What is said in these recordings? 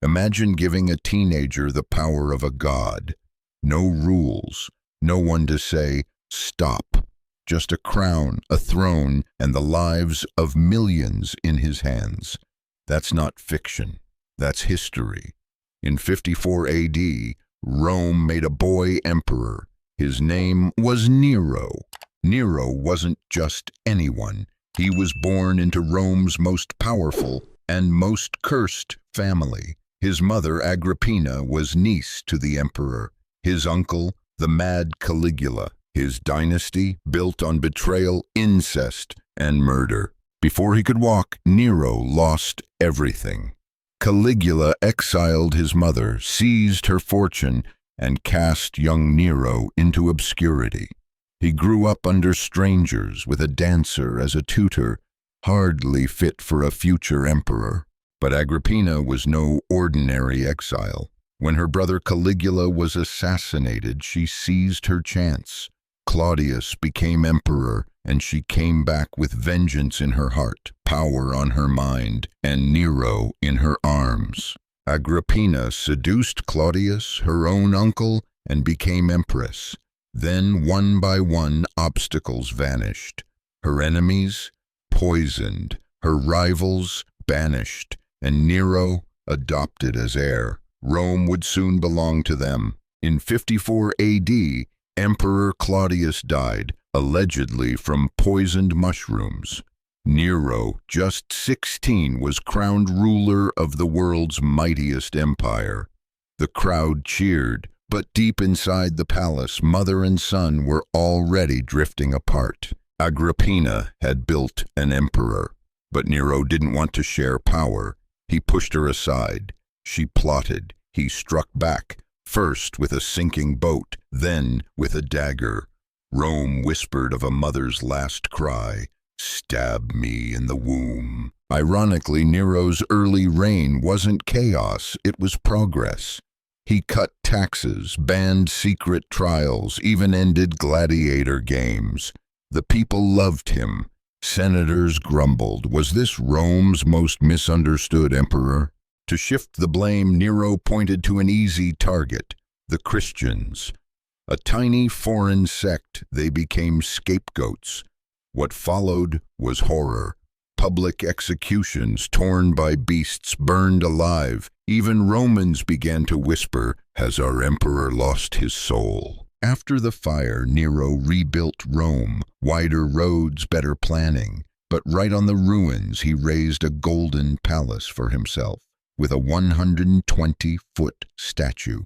Imagine giving a teenager the power of a god. No rules, no one to say, stop. Just a crown, a throne, and the lives of millions in his hands. That's not fiction. That's history. In 54 AD, Rome made a boy emperor. His name was Nero. Nero wasn't just anyone. He was born into Rome's most powerful and most cursed family. His mother, Agrippina, was niece to the emperor. His uncle, the mad Caligula. His dynasty built on betrayal, incest, and murder. Before he could walk, Nero lost everything. Caligula exiled his mother, seized her fortune, and cast young Nero into obscurity. He grew up under strangers with a dancer as a tutor, hardly fit for a future emperor. But Agrippina was no ordinary exile. When her brother Caligula was assassinated, she seized her chance. Claudius became emperor, and she came back with vengeance in her heart, power on her mind, and Nero in her arms. Agrippina seduced Claudius, her own uncle, and became empress. Then, one by one, obstacles vanished. Her enemies poisoned, her rivals banished, and Nero adopted as heir. Rome would soon belong to them. In 54 AD, Emperor Claudius died, allegedly from poisoned mushrooms. Nero, just 16, was crowned ruler of the world's mightiest empire. The crowd cheered, but deep inside the palace, mother and son were already drifting apart. Agrippina had built an emperor, but Nero didn't want to share power. He pushed her aside. She plotted. He struck back, first with a sinking boat, then with a dagger. Rome whispered of a mother's last cry, "Stab me in the womb." Ironically, Nero's early reign wasn't chaos, it was progress. He cut taxes, banned secret trials, even ended gladiator games. The people loved him. Senators grumbled. Was this Rome's most misunderstood emperor? To shift the blame, Nero pointed to an easy target, the Christians. A tiny foreign sect, they became scapegoats. What followed was horror. Public executions, torn by beasts, burned alive. Even Romans began to whisper, "Has our emperor lost his soul?" After the fire, Nero rebuilt Rome, wider roads, better planning. But right on the ruins, he raised a golden palace for himself, with a 120-foot statue.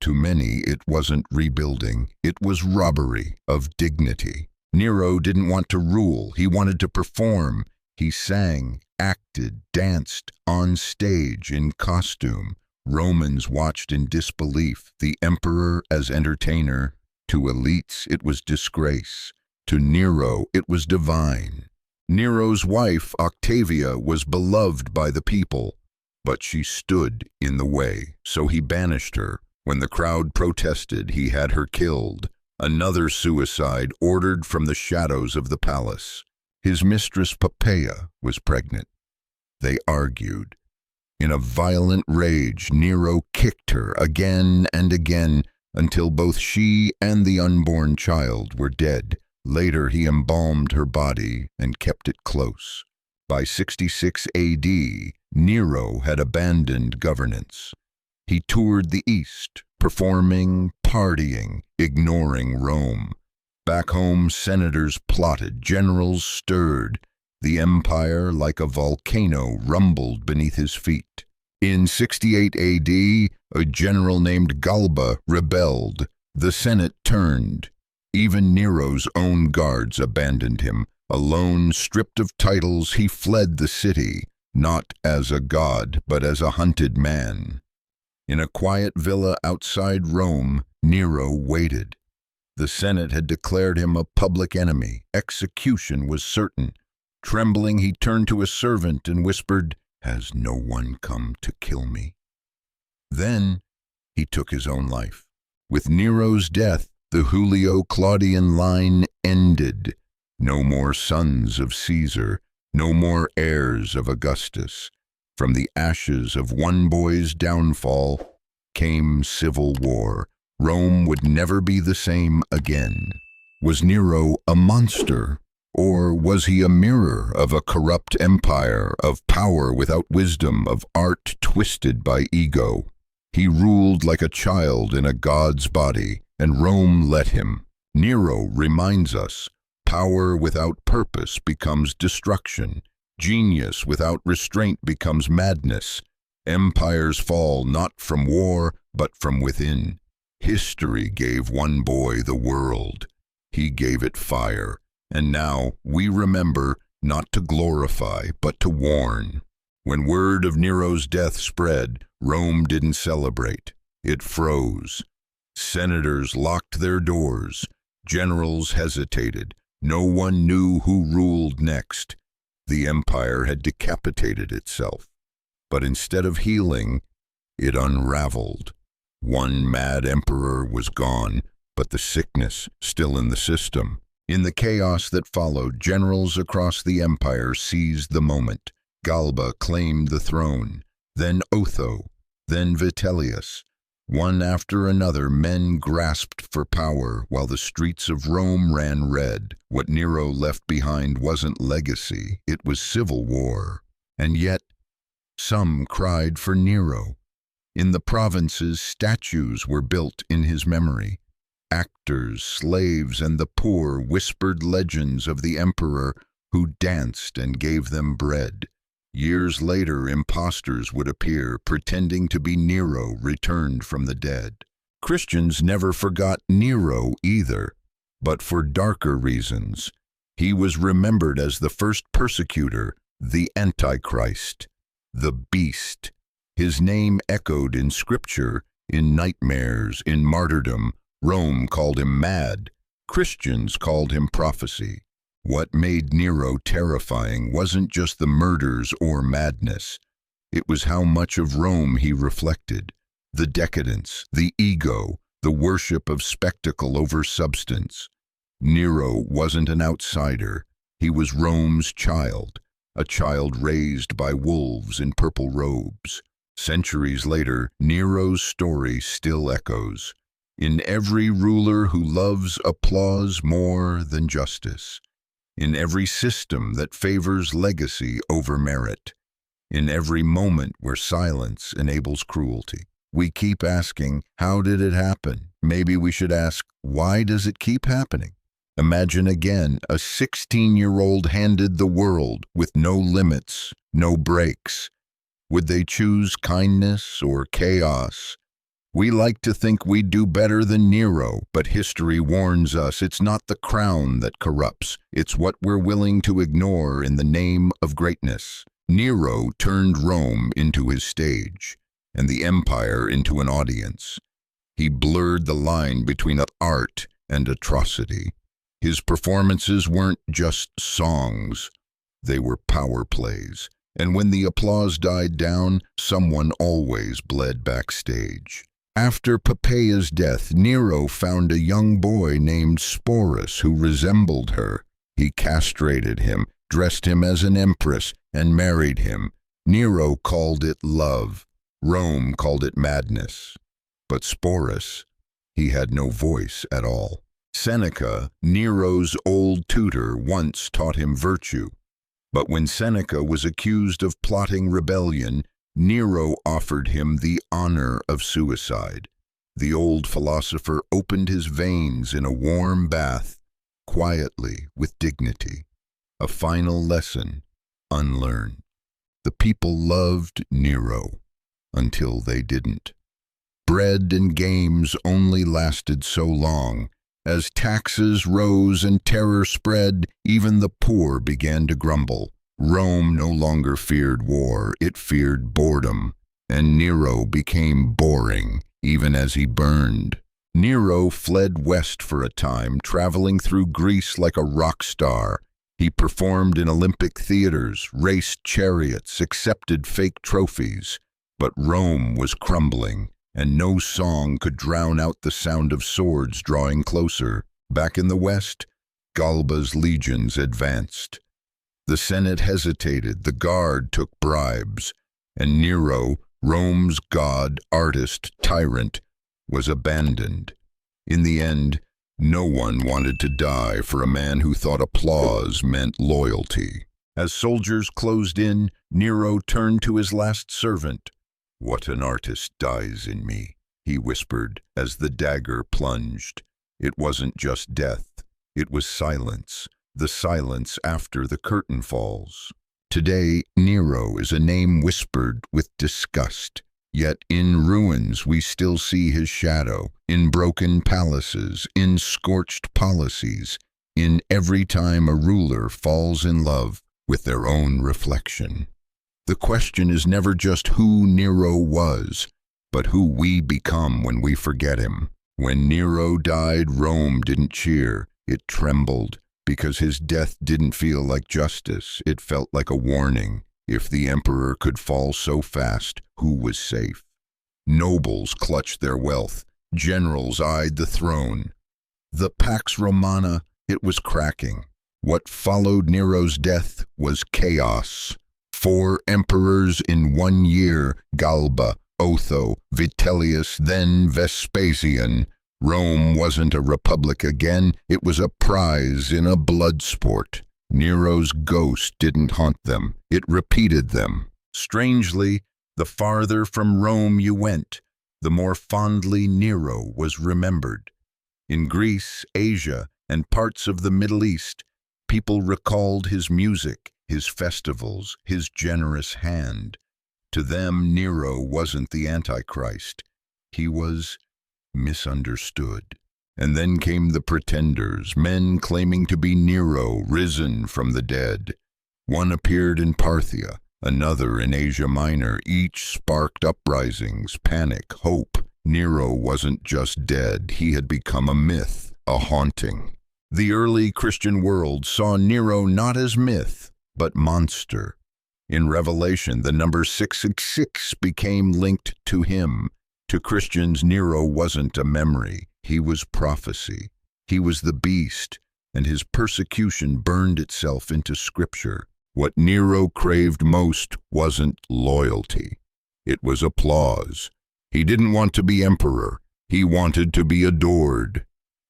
To many, it wasn't rebuilding, it was robbery of dignity. Nero didn't want to rule, he wanted to perform. He sang, acted, danced, on stage, in costume. Romans watched in disbelief, the emperor as entertainer. To elites, it was disgrace. To Nero, it was divine. Nero's wife, Octavia, was beloved by the people, but she stood in the way, so he banished her. When the crowd protested, he had her killed. Another suicide ordered from the shadows of the palace. His mistress Poppaea was pregnant. They argued. In a violent rage, Nero kicked her again and again until both she and the unborn child were dead. Later, he embalmed her body and kept it close. By 66 AD, Nero had abandoned governance. He toured the East, performing, partying, ignoring Rome. Back home, senators plotted, generals stirred. The empire, like a volcano, rumbled beneath his feet. In 68 AD, a general named Galba rebelled. The Senate turned. Even Nero's own guards abandoned him. Alone, stripped of titles, he fled the city, not as a god, but as a hunted man. In a quiet villa outside Rome, Nero waited. The Senate had declared him a public enemy. Execution was certain. Trembling, he turned to a servant and whispered, "Has no one come to kill me?" Then he took his own life. With Nero's death, the Julio-Claudian line ended. No more sons of Caesar, no more heirs of Augustus. From the ashes of one boy's downfall came civil war. Rome would never be the same again. Was Nero a monster? Or was he a mirror of a corrupt empire, of power without wisdom, of art twisted by ego? He ruled like a child in a god's body, and Rome let him. Nero reminds us, power without purpose becomes destruction. Genius without restraint becomes madness. Empires fall not from war, but from within. History gave one boy the world. He gave it fire. And now we remember not to glorify, but to warn. When word of Nero's death spread, Rome didn't celebrate. It froze. Senators locked their doors. Generals hesitated. No one knew who ruled next. The empire had decapitated itself. But instead of healing, it unraveled. One mad emperor was gone, but the sickness still in the system. In the chaos that followed, generals across the empire seized the moment. Galba claimed the throne, then Otho, then Vitellius. One after another, men grasped for power while the streets of Rome ran red. What Nero left behind wasn't legacy, it was civil war. And yet, some cried for Nero. In the provinces, statues were built in his memory. Actors, slaves, and the poor whispered legends of the emperor who danced and gave them bread. Years later, impostors would appear, pretending to be Nero returned from the dead. Christians never forgot Nero either, but for darker reasons. He was remembered as the first persecutor, the Antichrist, the beast. His name echoed in scripture, in nightmares, in martyrdom. Rome called him mad. Christians called him prophecy. What made Nero terrifying wasn't just the murders or madness. It was how much of Rome he reflected. The decadence, the ego, the worship of spectacle over substance. Nero wasn't an outsider. He was Rome's child, a child raised by wolves in purple robes. Centuries later, Nero's story still echoes. In every ruler who loves applause more than justice. In every system that favors legacy over merit. In every moment where silence enables cruelty. We keep asking, how did it happen? Maybe we should ask, why does it keep happening? Imagine again a 16-year-old handed the world with no limits, no breaks. Would they choose kindness or chaos? We like to think we do better than Nero, but history warns us it's not the crown that corrupts, it's what we're willing to ignore in the name of greatness. Nero turned Rome into his stage, and the empire into an audience. He blurred the line between art and atrocity. His performances weren't just songs, they were power plays. And when the applause died down, someone always bled backstage. After Poppeia's death, Nero found a young boy named Sporus who resembled her. He castrated him, dressed him as an empress, and married him. Nero called it love. Rome called it madness. But Sporus, he had no voice at all. Seneca, Nero's old tutor, once taught him virtue. But when Seneca was accused of plotting rebellion, Nero offered him the honor of suicide. The old philosopher opened his veins in a warm bath, quietly, with dignity. A final lesson, unlearned. The people loved Nero, until they didn't. Bread and games only lasted so long. As taxes rose and terror spread, even the poor began to grumble. Rome no longer feared war, it feared boredom, and Nero became boring, even as he burned. Nero fled west for a time, traveling through Greece like a rock star. He performed in Olympic theaters, raced chariots, accepted fake trophies. But Rome was crumbling, and no song could drown out the sound of swords drawing closer. Back in the west, Galba's legions advanced. The Senate hesitated, the guard took bribes. And Nero, Rome's god, artist, tyrant, was abandoned. In the end, no one wanted to die for a man who thought applause meant loyalty. As soldiers closed in, Nero turned to his last servant. "What an artist dies in me," he whispered as the dagger plunged. It wasn't just death, it was silence, the silence after the curtain falls. Today, Nero is a name whispered with disgust. Yet in ruins we still see his shadow, in broken palaces, in scorched policies, in every time a ruler falls in love with their own reflection. The question is never just who Nero was, but who we become when we forget him. When Nero died, Rome didn't cheer, it trembled, because his death didn't feel like justice, it felt like a warning. If the emperor could fall so fast, who was safe? Nobles clutched their wealth, generals eyed the throne. The Pax Romana, it was cracking. What followed Nero's death was chaos. 4 emperors in 1 year, Galba, Otho, Vitellius, then Vespasian. Rome wasn't a republic again, it was a prize in a blood sport. Nero's ghost didn't haunt them, it repeated them. Strangely, the farther from Rome you went, the more fondly Nero was remembered. In Greece, Asia, and parts of the Middle East, people recalled his music, his festivals, his generous hand. To them, Nero wasn't the Antichrist. He was misunderstood. And then came the pretenders, men claiming to be Nero, risen from the dead. One appeared in Parthia, another in Asia Minor. Each sparked uprisings, panic, hope. Nero wasn't just dead, he had become a myth, a haunting. The early Christian world saw Nero not as myth, but monster. In Revelation, the number 666 became linked to him. To Christians, Nero wasn't a memory. He was prophecy. He was the beast, and his persecution burned itself into Scripture. What Nero craved most wasn't loyalty. It was applause. He didn't want to be emperor. He wanted to be adored.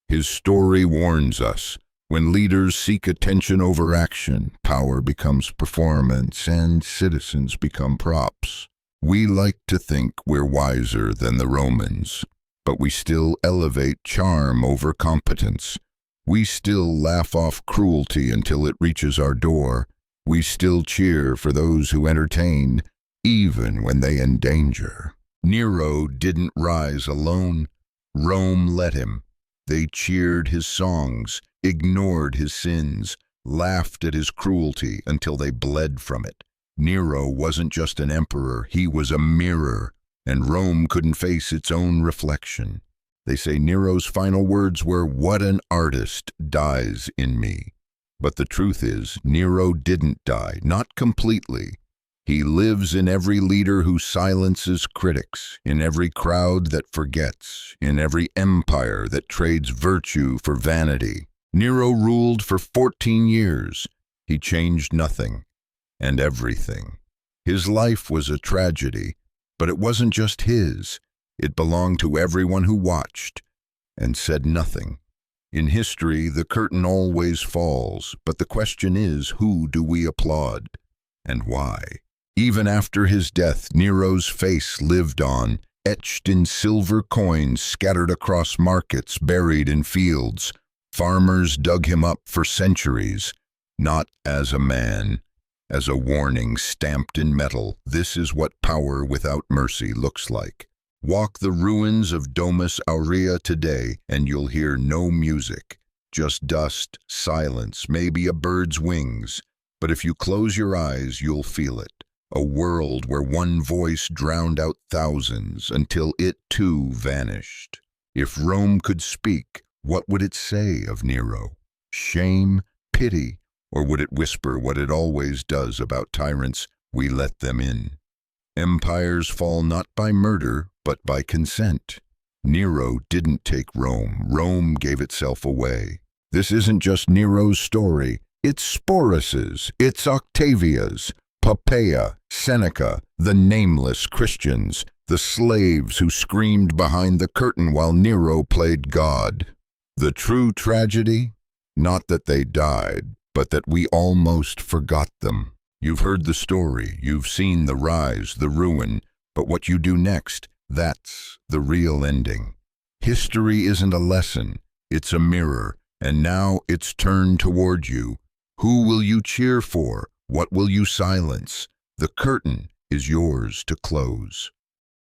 His story warns us. When leaders seek attention over action, power becomes performance, and citizens become props. We like to think we're wiser than the Romans, but we still elevate charm over competence. We still laugh off cruelty until it reaches our door. We still cheer for those who entertain, even when they endanger. Nero didn't rise alone. Rome let him. They cheered his songs, ignored his sins, laughed at his cruelty until they bled from it. Nero wasn't just an emperor, he was a mirror, and Rome couldn't face its own reflection. They say Nero's final words were, "What an artist dies in me." But the truth is, Nero didn't die, not completely. He lives in every leader who silences critics, in every crowd that forgets, in every empire that trades virtue for vanity. Nero ruled for 14 years. He changed nothing and everything. His life was a tragedy, but it wasn't just his. It belonged to everyone who watched and said nothing. In history, the curtain always falls, but the question is, who do we applaud and why? Even after his death, Nero's face lived on, etched in silver coins scattered across markets, buried in fields. Farmers dug him up for centuries, not as a man, as a warning stamped in metal. This is what power without mercy looks like. Walk the ruins of Domus Aurea today, and you'll hear no music, just dust, silence, maybe a bird's wings. But if you close your eyes, you'll feel it. A world where one voice drowned out thousands until it too vanished. If Rome could speak, what would it say of Nero? Shame, pity, or would it whisper what it always does about tyrants? We let them in. Empires fall not by murder, but by consent. Nero didn't take Rome. Rome gave itself away. This isn't just Nero's story. It's Sporus's. It's Octavia's. Poppea, Seneca, the nameless Christians, the slaves who screamed behind the curtain while Nero played God. The true tragedy? Not that they died, but that we almost forgot them. You've heard the story, you've seen the rise, the ruin, but what you do next, that's the real ending. History isn't a lesson, it's a mirror, and now it's turned toward you. Who will you cheer for? What will you silence? The curtain is yours to close.